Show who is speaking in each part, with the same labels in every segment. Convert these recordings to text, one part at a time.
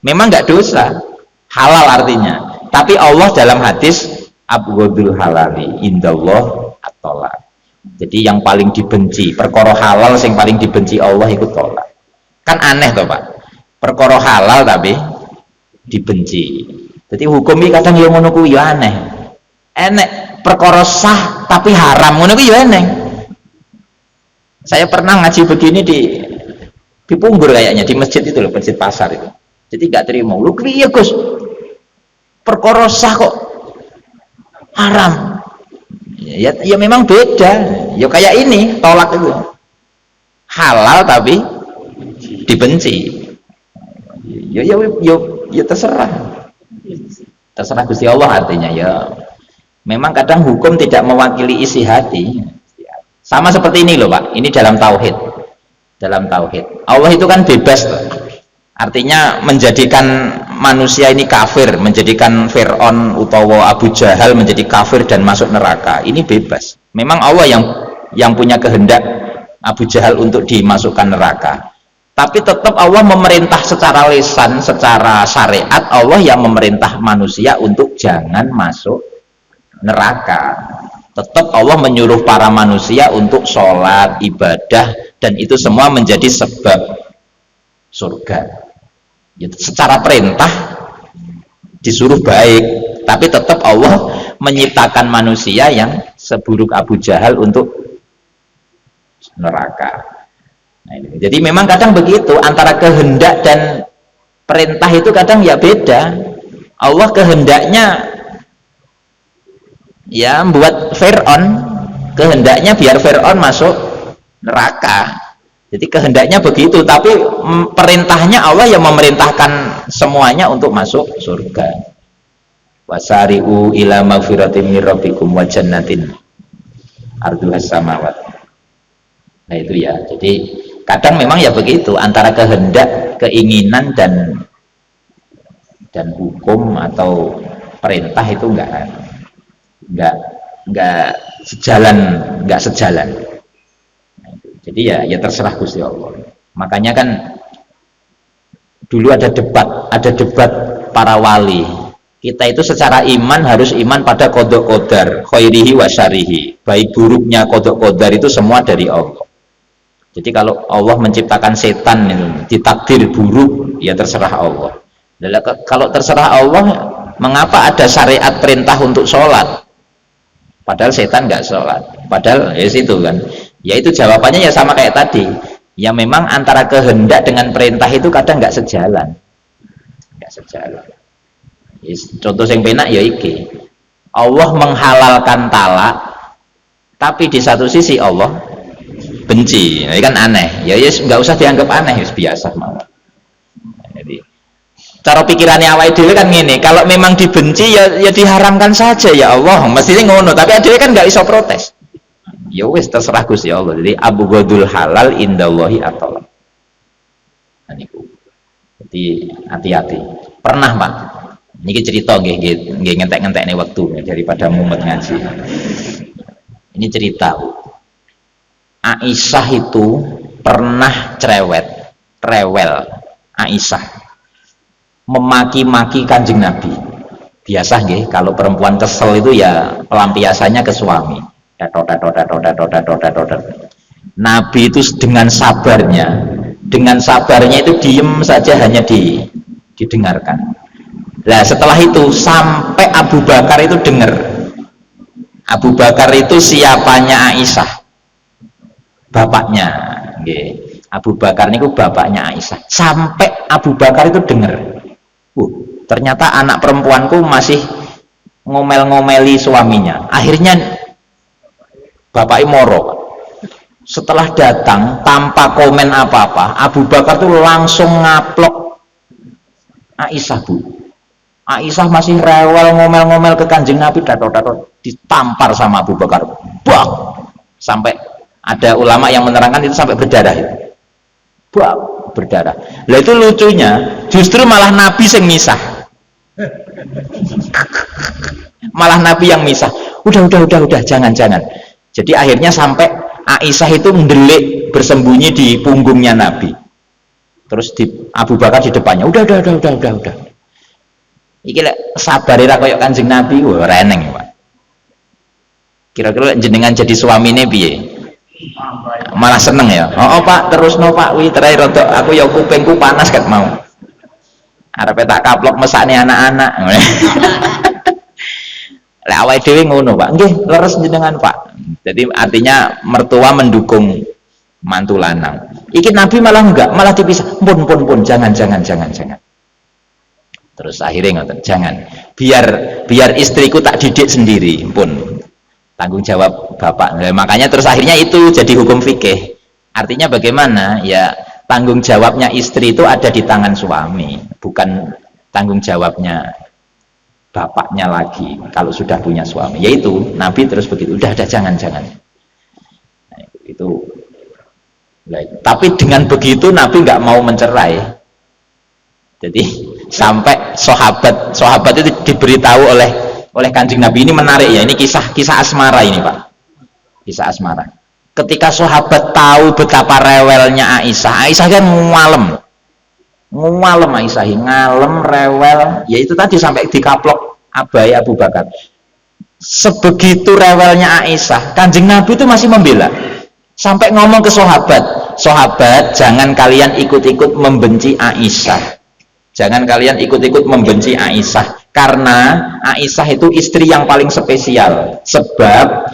Speaker 1: Memang nggak dosa, halal artinya. Tapi Allah dalam hadis abghadul halali indallah at-thalaq. Jadi yang paling dibenci, perkara halal yang paling dibenci Allah itu tolak. Kan aneh toh Pak. Perkara halal tapi dibenci. Jadi hukum ini kadang yang ngono kuwi ya aneh. Enek perkara sah tapi haram ngono kuwi ya aneh. Saya pernah ngaji begini di Pumbur kayaknya, di masjid itu loh, masjid pasar itu. Jadi nggak terima. Lu piye Gus? Perkara sah kok haram. Ya memang beda. Ya kayak ini, tolak itu. Halal tapi dibenci. Ya terserah. Terserah Gusti Allah artinya ya. Memang kadang hukum tidak mewakili isi hati. Sama seperti ini loh Pak. Ini dalam tauhid. Dalam tauhid. Allah itu kan bebas tuh. Artinya menjadikan manusia ini kafir, menjadikan Fir'aun utawa Abu Jahal menjadi kafir dan masuk neraka. Ini bebas. Memang Allah yang punya kehendak Abu Jahal untuk dimasukkan neraka. Tapi tetap Allah memerintah secara lisan, secara syariat, Allah yang memerintah manusia untuk jangan masuk neraka. Tetap Allah menyuruh para manusia untuk sholat, ibadah, dan itu semua menjadi sebab surga. Secara perintah disuruh baik, tapi tetap Allah menciptakan manusia yang seburuk Abu Jahal untuk neraka. Nah, jadi memang kadang begitu, antara kehendak dan perintah itu kadang ya beda. Allah kehendaknya ya membuat Fir'aun, kehendaknya biar Fir'aun masuk neraka. Jadi kehendaknya begitu, tapi perintahnya Allah yang memerintahkan semuanya untuk masuk surga. Wasari'u ila magfiratin min rabbikum wa jannatin arduhas samawat. Nah itu ya. Jadi kadang memang ya begitu, antara kehendak, keinginan dan hukum atau perintah itu enggak sejalan. Jadi ya terserah Gusti Allah. Makanya kan dulu ada debat para wali. Kita itu secara iman harus iman pada qada qadar, khairihi wa syarihi. Baik buruknya qada qadar itu semua dari Allah. Jadi kalau Allah menciptakan setan itu ditakdir buruk, ya terserah Allah. Kalau terserah Allah, mengapa ada syariat perintah untuk sholat? Padahal setan nggak sholat. Padahal ya situ kan. Ya itu jawabannya ya sama kayak tadi. Ya memang antara kehendak dengan perintah itu kadang nggak sejalan. Nggak sejalan. Contoh yang penak ya iki. Allah menghalalkan talak, tapi di satu sisi Allah benci. Nah, ini kan aneh. Ya nggak usah dianggap aneh, biasa mawon. Jadi cara pikirannya awal dulu kan gini, kalau memang dibenci ya diharamkan saja ya Allah, mestinya ngono, tapi ada kan nggak iso protes. Ya wis terserah Gusti Allah. Jadi abghadul halal indallahi at-thalaq. Nah niku. Jadi hati-hati. Pernah Pak, niki cerita nggih ngentek-ngentekne wektu daripada mumet ngaji. Ini cerita. Aisyah itu pernah rewel Aisyah memaki-maki Kanjeng Nabi. Biasa nggih kalau perempuan kesel itu ya pelampiasannya ke suami. Nabi itu dengan sabarnya itu diem saja, hanya didengarkan. Nah setelah itu sampai Abu Bakar itu dengar. Abu Bakar itu siapanya Aisyah, bapaknya. Abu Bakar itu bapaknya Aisyah. Sampai Abu Bakar itu dengar. Ternyata anak perempuanku masih ngomel-ngomeli suaminya. Akhirnya Bapak Imoro setelah datang tanpa komen apa-apa, Abu Bakar tuh langsung ngaplok Aisyah Bu. Aisyah masih rewel ngomel-ngomel ke Kanjeng Nabi, ditampar sama Abu Bakar. Bak! Sampai ada ulama yang menerangkan itu sampai berdarah. Bak! Berdarah. Lah itu lucunya, justru malah Nabi yang misah. Malah Nabi yang misah. Udah, jangan. Jadi akhirnya sampai Aisyah itu mendelik bersembunyi di punggungnya Nabi. Terus Abu Bakar di depannya, udah. Iki lek sabare ra koyo Kanjeng Nabi wah reneng, Pak. Kira-kira jenengan jadi suamine piye? Malah seneng ya. Oh, Pak, terusno Pak, wi terai rodok aku ya kupingku panas ket mau. Arepe tak kaplok mesakne anak-anak. Lek awake dhewe ngono, Pak. Nggih, leres jenengan, Pak. Jadi artinya mertua mendukung mantu lanang. Iki Nabi malah enggak, malah dipisah. Pun, jangan. Terus akhirnya ngoten, jangan. Biar istriku tak didik sendiri, pun. Tanggung jawab bapak. Nah, makanya terus akhirnya itu jadi hukum fikih. Artinya bagaimana? Ya tanggung jawabnya istri itu ada di tangan suami, bukan tanggung jawabnya bapaknya lagi kalau sudah punya suami. Yaitu Nabi terus begitu. Udah jangan. Nah, itu. Tapi dengan begitu Nabi nggak mau mencerai. Jadi sampai sahabat itu diberitahu oleh Kanjeng Nabi. Ini menarik ya, ini kisah asmara ini, Pak. Kisah asmara. Ketika sahabat tahu betapa rewelnya Aisyah kan ngalem Aisyah, ngalem rewel, yaitu tadi sampai dikaplok abai Abu Bakar. Sebegitu rewelnya Aisyah, Kanjeng Nabi itu masih membela. Sampai ngomong ke sahabat, jangan kalian ikut-ikut membenci Aisyah. Jangan kalian ikut-ikut membenci Aisyah. Karena Aisyah itu istri yang paling spesial. Sebab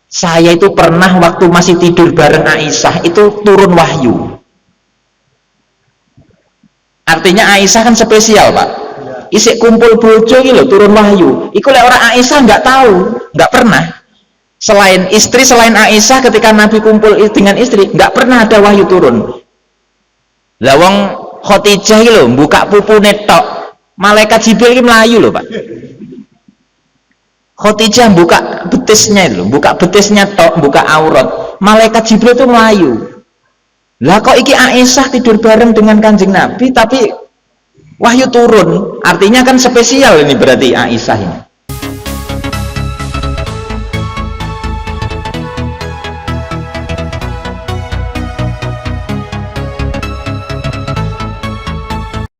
Speaker 1: saya itu pernah waktu masih tidur bareng Aisyah itu turun wahyu. Artinya Aisyah kan spesial, Pak. Isik kumpul bojo iki lho turun wahyu. Iku lek orang Aisyah nggak tahu, nggak pernah. Selain Aisyah ketika Nabi kumpul dengan istri, nggak pernah ada wahyu turun. Lah wong Khadijah iki lho buka pupune tok. Malaikat Jibril ini melayu loh, Pak. Khadijah buka betisnya itu, buka betisnya tok, buka aurat. Malaikat Jibril itu melayu. Lah kok iki Aisyah tidur bareng dengan Kanjeng Nabi tapi wahyu turun. Artinya kan spesial ini berarti Aisyah ini.